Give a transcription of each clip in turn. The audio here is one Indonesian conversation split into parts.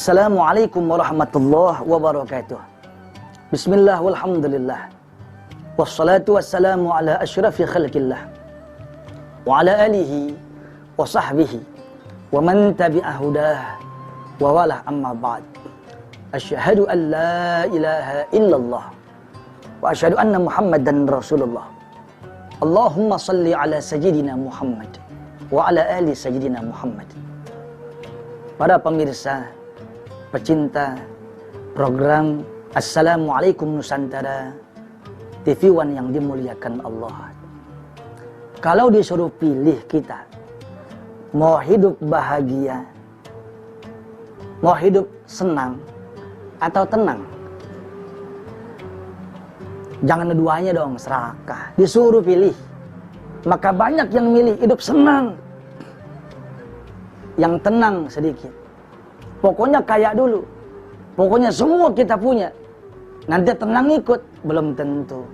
Assalamualaikum warahmatullahi wabarakatuh. Bismillah walhamdulillah. Wassalatu wassalamu ala asyrafi khalqillah. Wa ala alihi wa sahbihi wa man tabi'a hudah wa wala amma ba'd. Asyhadu an la ilaha illallah wa asyhadu anna Muhammadan Rasulullah. Allahumma salli ala sayyidina Muhammad wa ala ali sayyidina Muhammad. Para pemirsa, pecinta program Assalamualaikum Nusantara TV One yang dimuliakan Allah. Kalau disuruh pilih kita, mau hidup bahagia, mau hidup senang atau tenang, jangan keduanya dong, serakah. Disuruh pilih, maka banyak yang milih hidup senang, yang tenang sedikit. Pokoknya kaya dulu, pokoknya semua kita punya, nanti tenang ikut, belum tentu.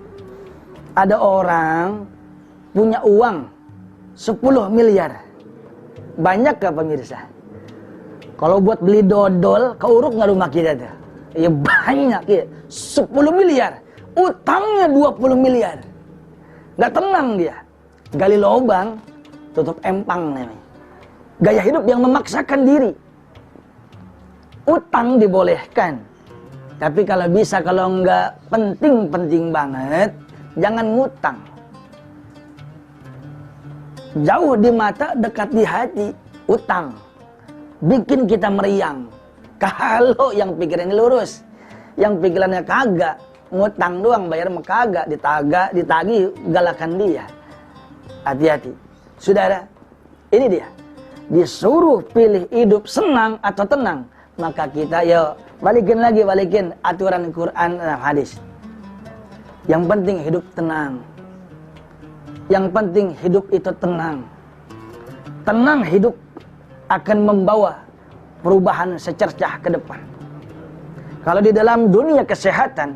Ada orang punya uang 10 miliar, banyak gak pemirsa? Kalau buat beli dodol, keuruk gak rumah kita tuh? Ya banyak ya, 10 miliar, utangnya 20 miliar. Gak tenang dia, gali lubang, tutup empang namanya. Gaya hidup yang memaksakan diri. Utang dibolehkan, tapi kalau bisa, kalau enggak penting-penting banget, jangan ngutang. Jauh di mata, dekat di hati. Utang bikin kita meriang. Kalau yang pikirannya lurus, yang pikirannya kagak, ngutang doang, bayar mah kagak, ditagih, galakan dia. Hati-hati. Saudara, ini dia. Disuruh pilih hidup senang atau tenang, maka kita balikin aturan Quran dan hadis. Yang penting hidup tenang. Yang penting hidup itu tenang. Tenang hidup akan membawa perubahan secercah ke depan. Kalau di dalam dunia kesehatan,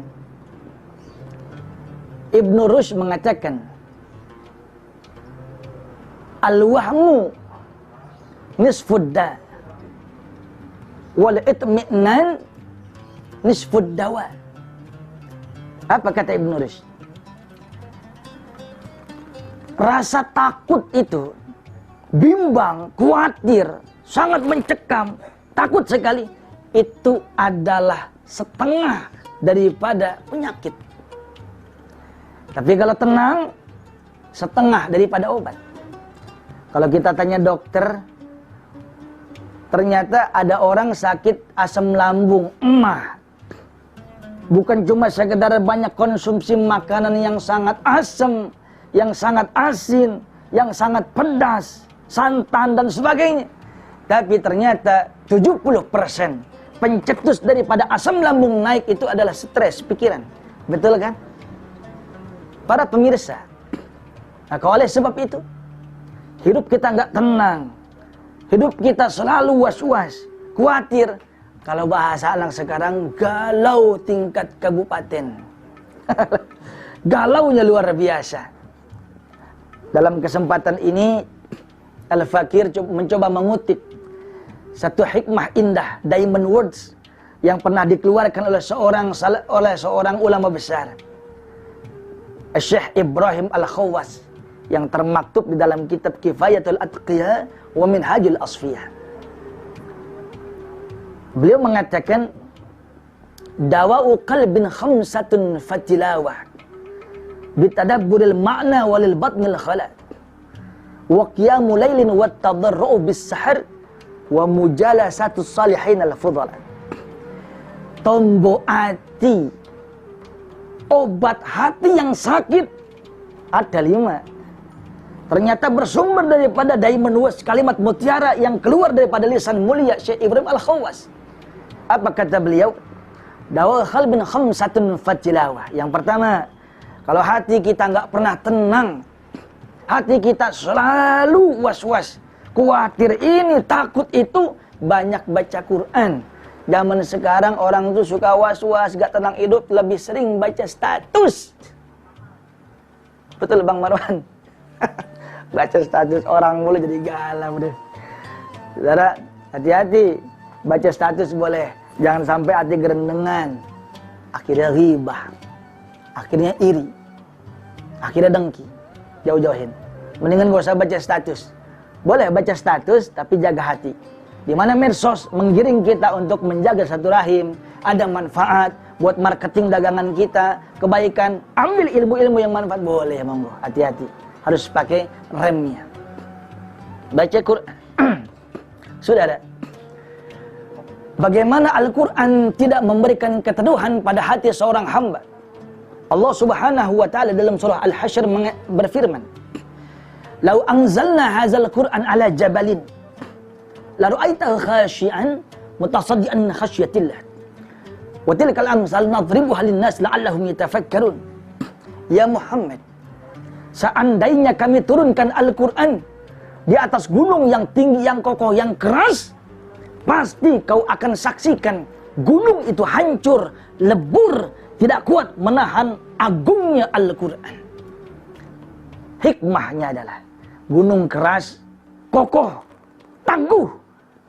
Ibnu Rushd mengatakan, al-wahmu nisfudda wal itmi'nan nisfud dawa. Apa kata Ibnu Rushd? Rasa takut itu, bimbang, khawatir, sangat mencekam, takut sekali, itu adalah setengah daripada penyakit. Tapi kalau tenang, setengah daripada obat. Kalau kita tanya dokter, ternyata ada orang sakit asam lambung, emah. Bukan cuma sekedar banyak konsumsi makanan yang sangat asam, yang sangat asin, yang sangat pedas, santan dan sebagainya. Tapi ternyata 70% pencetus daripada asam lambung naik itu adalah stres pikiran. Betul kan? Para pemirsa, maka oleh sebab itu, hidup kita nggak tenang. Hidup kita selalu was-was, khawatir. Kalau bahasa anak sekarang, galau tingkat kabupaten. Galaunya luar biasa. Dalam kesempatan ini, Al-Fakir mencoba mengutip satu hikmah indah, Diamond Words, yang pernah dikeluarkan oleh seorang ulama besar, Syekh Ibrahim Al-Khawwas, yang termaktub di dalam kitab Kifayatul Atqiya wa Minhajul Asfiyah. Beliau mengatakan, dawa'u qalbin khamsatun fatilawah bitadabburil ma'na walil batnil khala wa qiyamu lailin wat tadarru'u bis sahar wa mujalasatus salihin al fudala. Tombo hati, obat hati yang sakit ada 5. Ternyata bersumber daripada Diamond Words, kalimat mutiara yang keluar daripada lisan mulia Syekh Ibrahim Al-Khawwas. Apa kata beliau? Dawa khalbin khamsatun fatilawah. Yang pertama, kalau hati kita nggak pernah tenang, hati kita selalu was-was, khawatir ini, takut itu, banyak baca Quran. Zaman sekarang orang tuh suka was-was, gak tenang hidup, lebih sering baca status. Betul Bang Marwan? Baca status orang mulu jadi galau deh. Saudara, hati-hati. Baca status boleh, jangan sampai hati gerendengan. Akhirnya ghibah, akhirnya iri, akhirnya dengki. Jauh-jauhin. Mendingan gak usah baca status. Boleh baca status, tapi jaga hati. Di mana medsos menggiring kita untuk menjaga satu rahim, ada manfaat buat marketing dagangan kita, kebaikan. Ambil ilmu-ilmu yang manfaat, boleh, monggo. Hati-hati, harus pakai remnya. Baca Quran. Saudara, bagaimana Al-Quran tidak memberikan keteduhan pada hati seorang hamba? Allah Subhanahu wa ta'ala dalam surah Al-Hasyr berfirman, "Lau anzalna hadzal Qur'an ala jabalin la ra'aitahu khashi'an mutasaddian min khasyatillah. Wa tilkal amsal nadribuha lin-nas la'allahum yatafakkarun." Ya Muhammad, seandainya kami turunkan Al-Quran di atas gunung yang tinggi, yang kokoh, yang keras, pasti kau akan saksikan gunung itu hancur, lebur, tidak kuat menahan agungnya Al-Quran. Hikmahnya adalah gunung keras, kokoh, tangguh.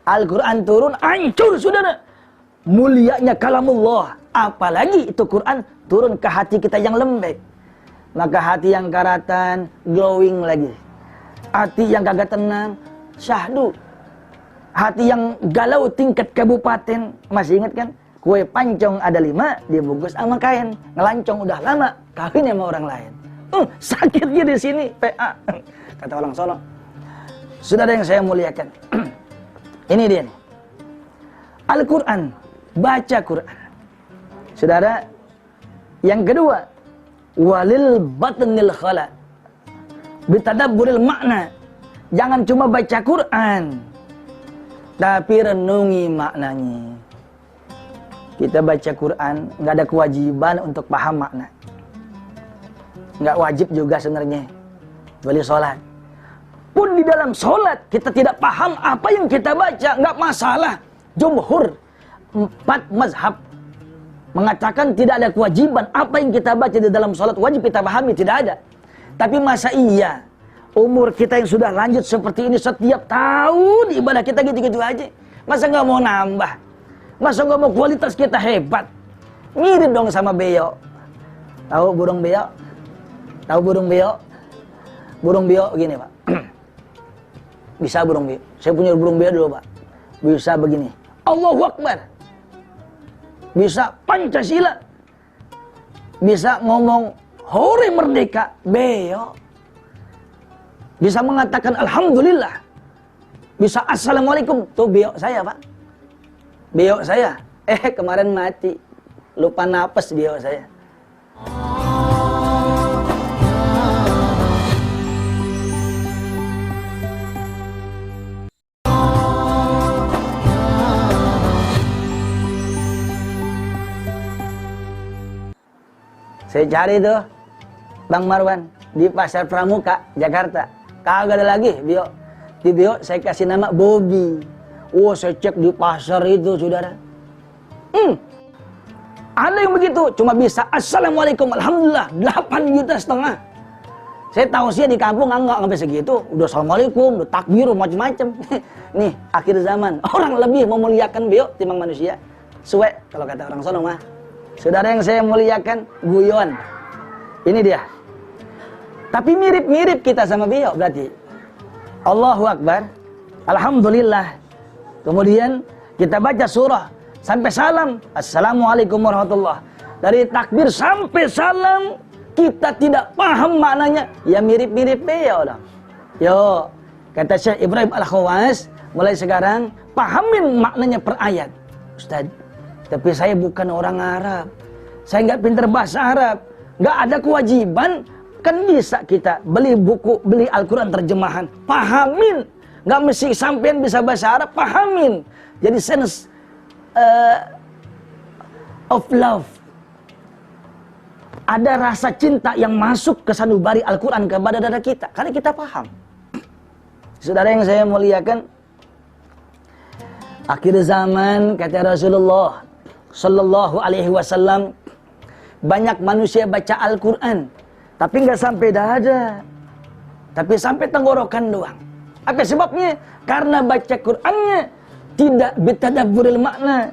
Al-Quran turun, hancur, saudara. Mulianya kalamullah. Apalagi itu Quran turun ke hati kita yang lembek. Maka hati yang karatan, glowing lagi. Hati yang kagak tenang, syahdu. Hati yang galau tingkat kabupaten, masih ingat kan? Kue pancong ada 5, dibungkus sama kain. Ngelancong udah lama, kawin sama orang lain. Sakitnya di sini, PA. Kata orang Solo. Saudara yang saya muliakan. Ini dia nih. Al-Quran, baca Quran. Saudara, yang kedua, walil batnil khala, bitadabburil makna. Jangan cuma baca Quran, tapi renungi maknanya. Kita baca Quran, nggak ada kewajiban untuk paham makna. Nggak wajib juga sebenarnya. Kecuali sholat. Pun di dalam sholat, kita tidak paham apa yang kita baca, nggak masalah. Jumhur 4 mazhab mengatakan tidak ada kewajiban. Apa yang kita baca di dalam sholat wajib kita pahami, tidak ada. Tapi masa iya umur kita yang sudah lanjut seperti ini, setiap tahun ibadah kita gitu-gitu aja? Masa nggak mau nambah? Masa nggak mau kualitas kita hebat? Mirip dong sama beo. Tahu burung beo? Tahu burung beo? Burung beo gini, Pak. Bisa burung beo. Saya punya burung beo dulu, Pak. Bisa begini. Allahu Akbar. Bisa Pancasila. Bisa ngomong Hore Merdeka, beo. Bisa mengatakan Alhamdulillah. Bisa Assalamualaikum, tuh beo saya, Pak. Beo saya. Kemarin mati. Lupa napas beo saya. Saya cari tuh Bang Marwan di Pasar Pramuka, Jakarta. Kagak ada lagi beo. Di beo saya kasih nama Bobby. Saya cek di pasar itu, saudara. Ada yang begitu, cuma bisa Assalamualaikum, Alhamdulillah, 8,5 juta. Saya tahu sih di kampung enggak sampai segitu. Udah Assalamualaikum, udah takbir, macam-macam. Nih, akhir zaman. Orang lebih memuliakan beo timbang manusia. Suwe, kalau kata orang sono mah. Saudara yang saya muliakan, guyon. Ini dia. Tapi mirip-mirip kita sama beliau berarti. Allahu Akbar. Alhamdulillah. Kemudian kita baca surah sampai salam. Assalamualaikum warahmatullah. Dari takbir sampai salam kita tidak paham maknanya. Ya mirip-mirip beliau dong. Yo, kata Syekh Ibrahim Al-Khawas, mulai sekarang pahamin maknanya per ayat. Ustaz, tapi saya bukan orang Arab. Saya nggak pintar bahasa Arab. Nggak ada kewajiban. Kan bisa kita beli buku, beli Al-Quran terjemahan. Pahamin. Nggak mesti sampean bisa bahasa Arab, pahamin. Jadi sense of love. Ada rasa cinta yang masuk ke sanubari Al-Quran kepada dada kita. Karena kita paham. Saudara yang saya muliakan, akhir zaman kata Rasulullah Sallallahu Alaihi Wasallam, banyak manusia baca Al-Quran, tapi nggak sampai dada, tapi sampai tenggorokan doang. Apa sebabnya? Karena baca Qurannya tidak bitadabburil makna,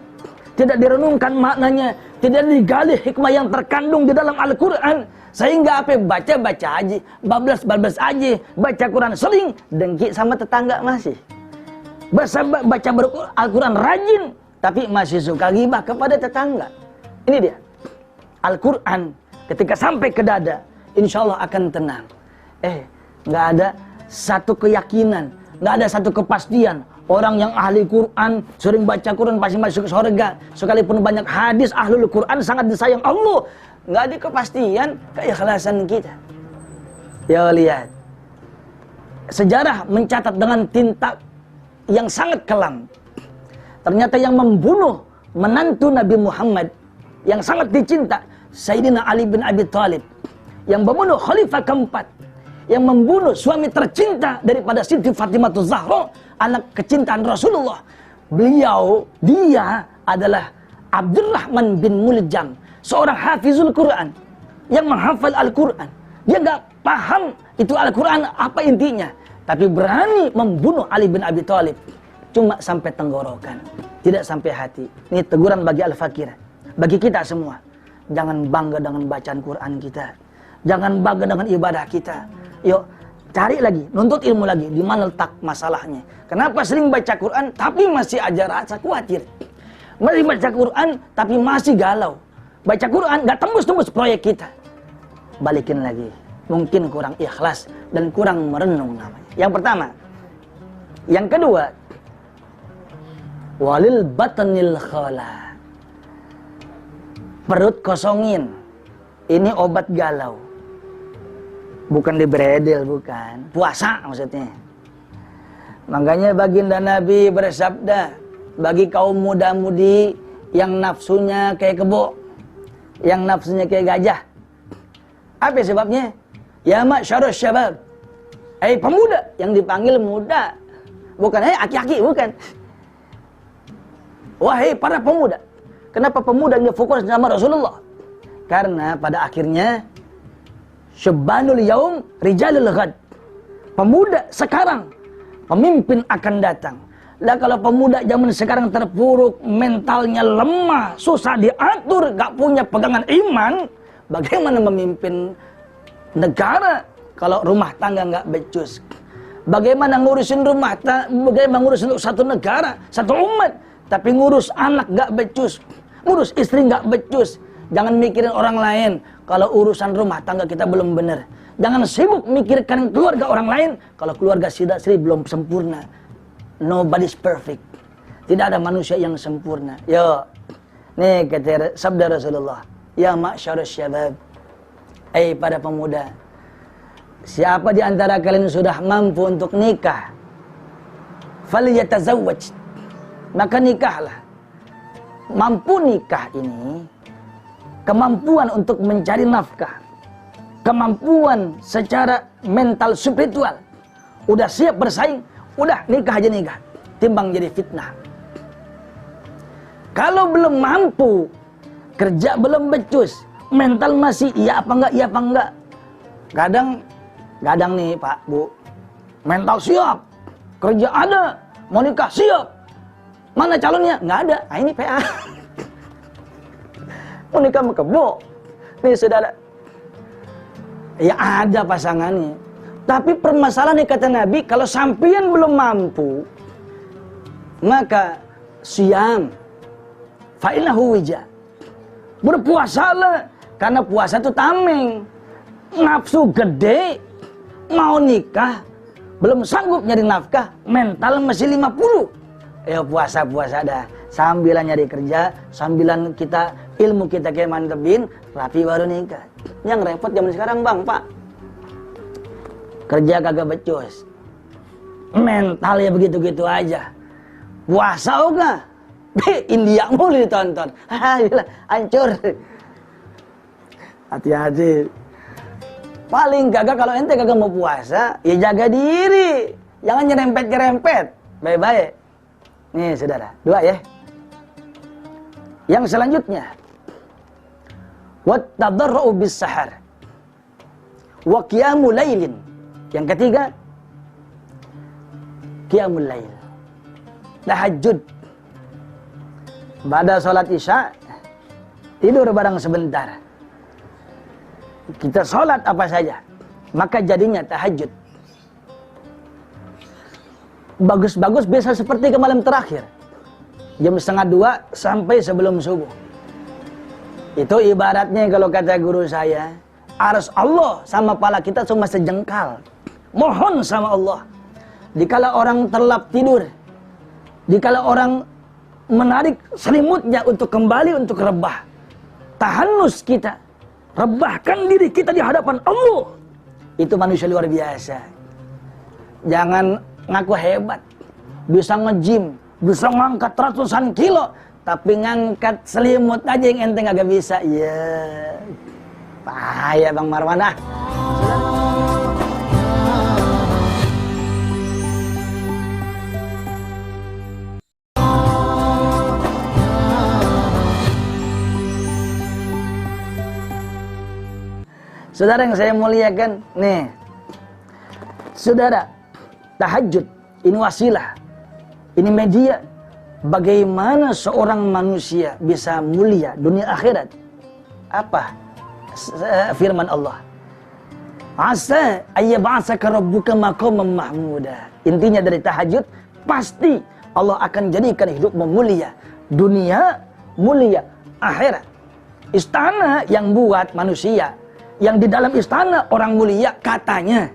tidak direnungkan maknanya, tidak digali hikmah yang terkandung di dalam Al-Quran, sehingga apa? Baca-baca aja, bablas-bablas aja, baca Quran sering, dengki sama tetangga masih. Baca Al-Quran rajin, tapi masih suka ghibah kepada tetangga. Ini dia. Al-Quran ketika sampai ke dada, insya Allah akan tenang. Nggak ada satu keyakinan, nggak ada satu kepastian. Orang yang ahli Quran, sering baca Quran pasti masuk surga. Sekalipun banyak hadis ahlul Quran sangat disayang Allah. Nggak ada kepastian keikhlasan kita. Ya lihat, sejarah mencatat dengan tinta yang sangat kelam. Ternyata yang membunuh menantu Nabi Muhammad yang sangat dicinta, Sayyidina Ali bin Abi Thalib, yang membunuh Khalifah keempat, yang membunuh suami tercinta daripada Siti Fatimah Zahra, anak kecintaan Rasulullah. Dia adalah Abdurrahman bin Muljam, seorang hafizul Quran yang menghafal Al-Quran. Dia nggak paham itu Al-Quran apa intinya, tapi berani membunuh Ali bin Abi Thalib. Cuma sampai tenggorokan, tidak sampai hati. Ini teguran bagi Al-Fakir, bagi kita semua. Jangan bangga dengan bacaan Quran kita, jangan bangga dengan ibadah kita. Yuk cari lagi, nuntut ilmu lagi. Di mana letak masalahnya? Kenapa sering baca Quran tapi masih aja rasa khawatir? Masih baca Quran tapi masih galau. Baca Quran nggak tembus-tembus proyek kita. Balikin lagi. Mungkin kurang ikhlas dan kurang merenung namanya. Yang pertama. Yang kedua, walil batanil khala. Perut kosongin. Ini obat galau. Bukan dibredel, bukan. Puasa maksudnya. Makanya baginda Nabi bersabda, bagi kaum muda-mudi yang nafsunya kayak kebo, yang nafsunya kayak gajah. Apa sebabnya? Ya ma'syarus syabab. Pemuda, yang dipanggil muda. Bukan aki-aki, bukan. Wahai para pemuda. Kenapa pemuda ini fokus sama Rasulullah? Karena pada akhirnya Syabbanul yaum rijalul ghad. Pemuda sekarang, pemimpin akan datang. Lah kalau pemuda zaman sekarang terpuruk, mentalnya lemah, susah diatur, gak punya pegangan iman, bagaimana memimpin negara kalau rumah tangga gak becus? Bagaimana ngurusin rumah tangga, bagaimana ngurusin satu negara, satu umat, tapi ngurus anak gak becus, ngurus istri gak becus. Jangan mikirin orang lain kalau urusan rumah tangga kita belum benar. Jangan sibuk mikirkan keluarga orang lain kalau keluarga Sri belum sempurna. Nobody's perfect. Tidak ada manusia yang sempurna. Yo, nih kata sabda Rasulullah. Ya ma'syarus syabab. Para pemuda. Siapa di antara kalian sudah mampu untuk nikah, falyatazawwaj. Maka nikahlah. Mampu nikah ini, kemampuan untuk mencari nafkah, kemampuan secara mental spiritual, udah siap bersaing, udah nikah aja nikah, timbang jadi fitnah. Kalau belum mampu, kerja belum becus, mental masih iya apa enggak. Kadang nih Pak, Bu, mental siap, kerja ada, mau nikah siap, mana calonnya? Nggak ada. Nah, ini PA. Mau nikah sama kebo. Nih saudara. Ya ada pasangannya. Tapi permasalahan kata Nabi, kalau sampean belum mampu, maka siam. Fa'innahu wija. Berpuasalah. Karena puasa itu tameng. Nafsu gede, mau nikah, belum sanggup nyari nafkah, mental masih 50. Ya puasa-puasa dah. Sambilan nyari kerja, sambilan kita ilmu kita kayak mantepin, rapi baru nikah. Yang repot zaman sekarang bang, Pak. Kerja kagak becus. Mental ya begitu-gitu aja. Puasa enggak? India mulu ditonton. Hancur. Hati-hati. Paling kagak kalau ente kagak mau puasa, ya jaga diri. Jangan nyerempet-nyerempet. Baik-baik. Nih saudara, 2 ya. Yang selanjutnya, wattadarra'u bis-sahar wa qiyamul lailin. Yang ketiga, qiyamul lail. tahajud. Pada sholat isya, tidur barang sebentar. Kita sholat apa saja, maka jadinya tahajud. Bagus-bagus bisa seperti ke malam terakhir, jam 1:30 sampai sebelum subuh. Itu ibaratnya kalau kata guru saya, arsy Allah sama pala kita cuma sejengkal. Mohon sama Allah. Dikala orang terlap tidur, dikala orang menarik selimutnya untuk kembali untuk rebah, tahanus kita, rebahkan diri kita di hadapan Allah. Itu manusia luar biasa. Jangan ngaku hebat, bisa nge-gym, bisa ngangkat ratusan kilo, tapi ngangkat selimut aja yang enteng agak bisa. Ya, bahaya Bang Marwan ah. Saudara yang saya muliakan, nih, saudara, tahajud ini wasilah, ini media bagaimana seorang manusia bisa mulia dunia akhirat. Apa firman Allah? Asa ayyab'atsaka rabbuka maqaman mahmuda. Intinya dari tahajud, pasti Allah akan jadikan hidupmu mulia, dunia mulia, akhirat. Istana yang buat manusia, yang di dalam istana orang mulia katanya.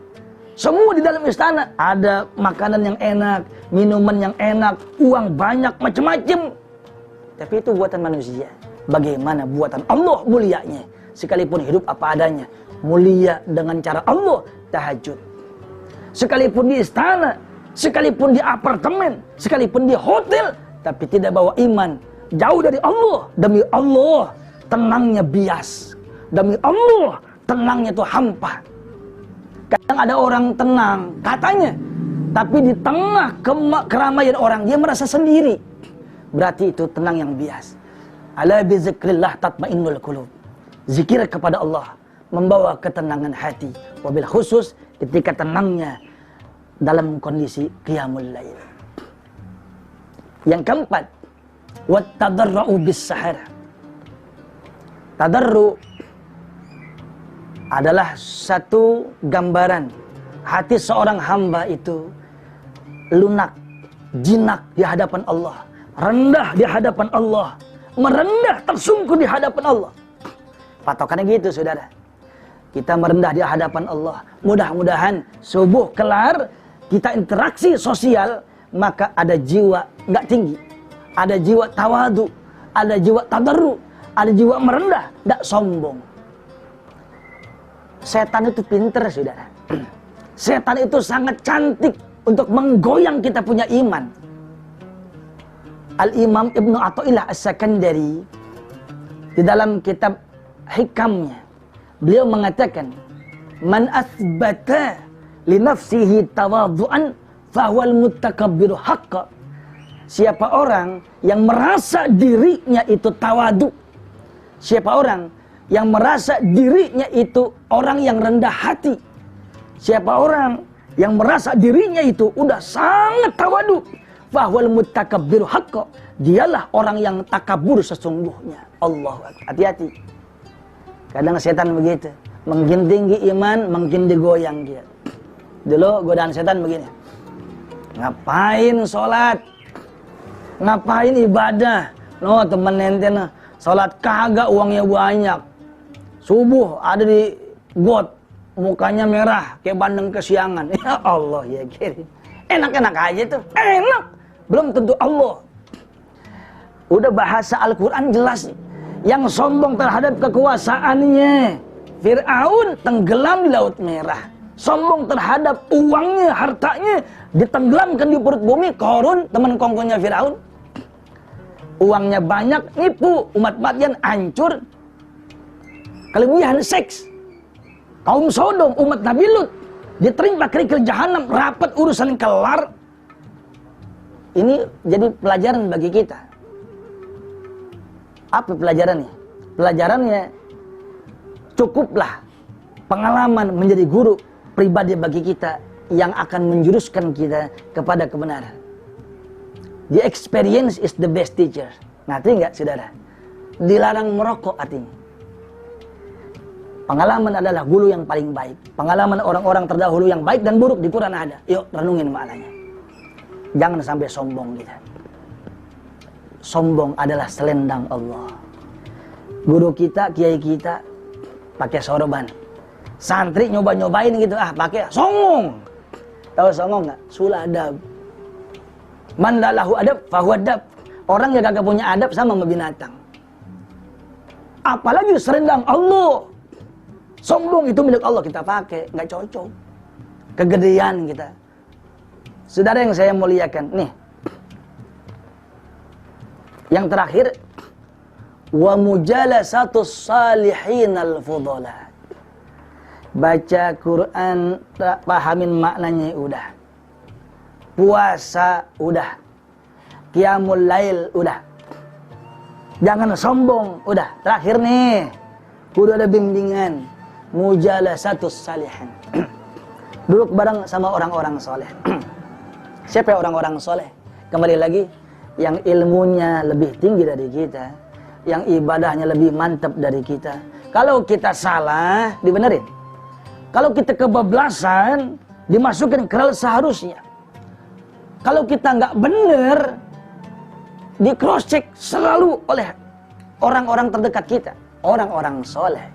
Semua di dalam istana ada makanan yang enak, minuman yang enak, uang banyak, macam-macam. Tapi itu buatan manusia. Bagaimana buatan Allah mulianya? Sekalipun hidup apa adanya, mulia dengan cara Allah, tahajud. Sekalipun di istana, sekalipun di apartemen, sekalipun di hotel, tapi tidak bawa iman, jauh dari Allah. Demi Allah, tenangnya bias. Demi Allah, tenangnya itu hampa. Kadang ada orang tenang, katanya, tapi di tengah keramaian orang, dia merasa sendiri. Berarti itu tenang yang bias. Ala bi zikrillah tatmainnul qulub. Zikir kepada Allah membawa ketenangan hati. Wabil khusus ketika tenangnya dalam kondisi qiyamul lail. Yang keempat, wat tadarru bis sahar. Tadarru adalah satu gambaran hati seorang hamba itu lunak, jinak di hadapan Allah, rendah di hadapan Allah, merendah tersungkur di hadapan Allah. Patokannya gitu, saudara. Kita merendah di hadapan Allah. Mudah-mudahan subuh kelar, kita interaksi sosial, maka ada jiwa nggak tinggi, ada jiwa tawadu, ada jiwa tadarru, ada jiwa merendah, nggak sombong. Setan itu pinter, saudara. Setan itu sangat cantik untuk menggoyang kita punya iman. Al-Imam Ibnu Athaillah As-Sakandari di dalam kitab Hikamnya, beliau mengatakan, man asbata li nafsihi tawadhu'an fahuwal mutakabbiru haqqa. Siapa orang yang merasa dirinya itu tawadu, siapa orang yang merasa dirinya itu orang yang rendah hati, siapa orang yang merasa dirinya itu udah sangat tawadu, fahuwal mutakabbiru haqqa, dialah orang yang takabur sesungguhnya. Allahu Akbar. Hati-hati. Kadang setan begitu, makin tinggi iman, makin digoyang dia. Dulu godaan setan begini, ngapain sholat, ngapain ibadah, no temen ente nah, sholat kagak uangnya banyak, subuh ada di got, mukanya merah kayak bandeng kesiangan. Ya Allah ya kiri, enak-enak aja tuh, enak, belum tentu Allah. Udah bahasa Al-Quran jelas nih. Yang sombong terhadap kekuasaannya, Fir'aun tenggelam di Laut Merah. Sombong terhadap uangnya, hartanya, ditenggelamkan di perut bumi. Qarun, teman kongkonya Fir'aun, uangnya banyak, nipu umat Madian, hancur. Kelebihan seks, kaum Sodom, umat Nabi Lut, diterima kerikil jahanam, rapat urusan kelar. Ini jadi pelajaran bagi kita. Apa pelajarannya? Pelajarannya, cukuplah pengalaman menjadi guru pribadi bagi kita yang akan menjuruskan kita kepada kebenaran. The experience is the best teacher. Ngerti nggak, saudara? Dilarang merokok artinya. Pengalaman adalah guru yang paling baik. Pengalaman orang-orang terdahulu yang baik dan buruk di Quran ada. Yuk renungin maknanya. Jangan sampai sombong kita. Sombong adalah selendang Allah. Guru kita, kiai kita pakai sorban. Santri nyoba-nyobain gitu, pakai songong. Tahu songong nggak? Suladab. Mandalahu adab, fahuadab. Orang yang gak punya adab sama sama binatang. Apalagi selendang Allah. Sombong itu milik Allah, kita pakai, nggak cocok. Kegedean kita. Saudara yang saya muliakan, nih. Yang terakhir, wa mujalasatus salihinal fudhala. Baca Quran, pahamin maknanya udah. Puasa udah. Qiyamul lail udah. Jangan sombong, udah. Terakhir nih, kudu ada bimbingan. Mujalasatus salihin. Duduk bareng sama orang-orang soleh. Siapa orang-orang soleh? Kembali lagi, yang ilmunya lebih tinggi dari kita, yang ibadahnya lebih mantap dari kita. Kalau kita salah, dibenerin. Kalau kita kebablasan, dimasukin ke rel seharusnya. Kalau kita nggak bener, di cross check selalu oleh orang-orang terdekat kita, orang-orang soleh.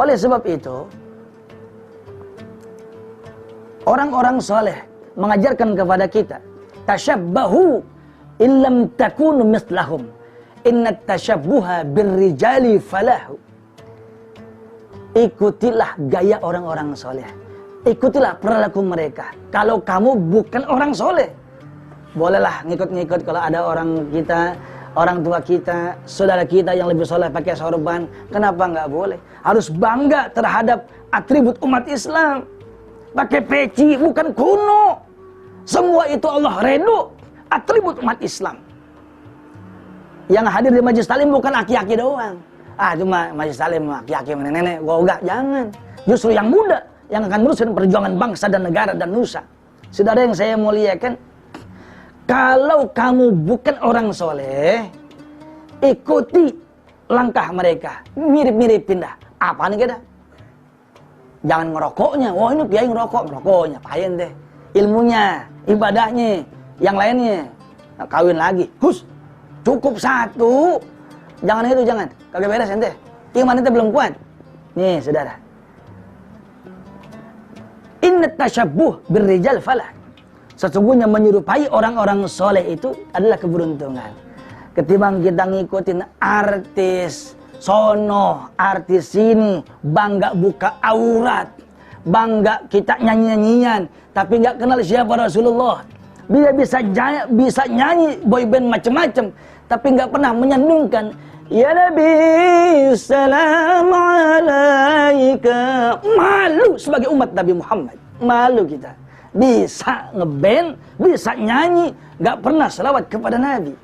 Oleh sebab itu, orang-orang soleh mengajarkan kepada kita, tashabbahu illam takunu mislahum, inna tashabbuha birrijali falahu. Ikutilah gaya orang-orang soleh, ikutilah perilaku mereka. Kalau kamu bukan orang soleh, bolehlah ngikut-ngikut kalau ada orang kita, orang tua kita, saudara kita yang lebih soleh pakai sorban. Kenapa nggak boleh? Harus bangga terhadap atribut umat Islam. Pakai peci bukan kuno. Semua itu Allah redho. Atribut umat Islam. Yang hadir di majelis taklim bukan aki-aki doang. Cuma majelis taklim aki-aki nenek-nenek. Enggak, jangan. Justru yang muda yang akan meneruskan perjuangan bangsa dan negara dan nusa. Saudara yang saya muliakan, kalau kamu bukan orang soleh, ikuti langkah mereka. Mirip-mirip pindah. Apa nih kita? Jangan ngerokoknya. Wah ini kiai ngerokoknya. Payen deh. Ilmunya, ibadahnya, yang lainnya. Nah, kawin lagi. Cukup satu. Jangan itu, jangan. Kagak beres ente. Iman ente belum kuat. Nih saudara. Inna tashabbuh birrijal falah. Sesungguhnya menyerupai orang-orang soleh itu adalah keberuntungan. Ketimbang kita ngikutin artis sono, artis sini, bangga buka aurat, bangga kita nyanyi-nyanyian, tapi nggak kenal siapa Rasulullah. Dia bisa nyanyi boyband macam-macam, tapi nggak pernah menyanyikan ya Nabi salam alaika. Malu sebagai umat Nabi Muhammad, malu kita. Bisa ngeband, bisa nyanyi, nggak pernah selawat kepada Nabi.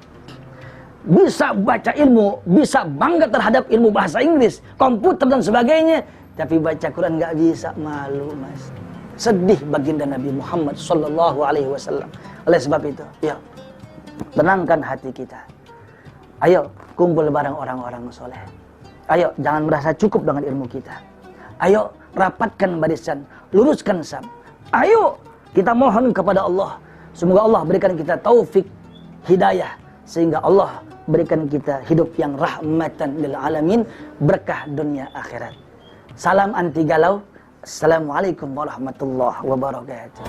Bisa baca ilmu, bisa bangga terhadap ilmu bahasa Inggris, komputer dan sebagainya, tapi baca Quran nggak bisa, malu mas. Sedih baginda Nabi Muhammad Sallallahu Alaihi Wasallam. Oleh sebab itu, ya tenangkan hati kita. Ayo kumpul bareng orang-orang soleh. Ayo jangan merasa cukup dengan ilmu kita. Ayo rapatkan barisan, luruskan saf. Ayo kita mohon kepada Allah, semoga Allah berikan kita taufik hidayah, sehingga Allah berikan kita hidup yang rahmatan lil alamin, berkah dunia akhirat. Salam anti galau. Assalamualaikum warahmatullahi wabarakatuh.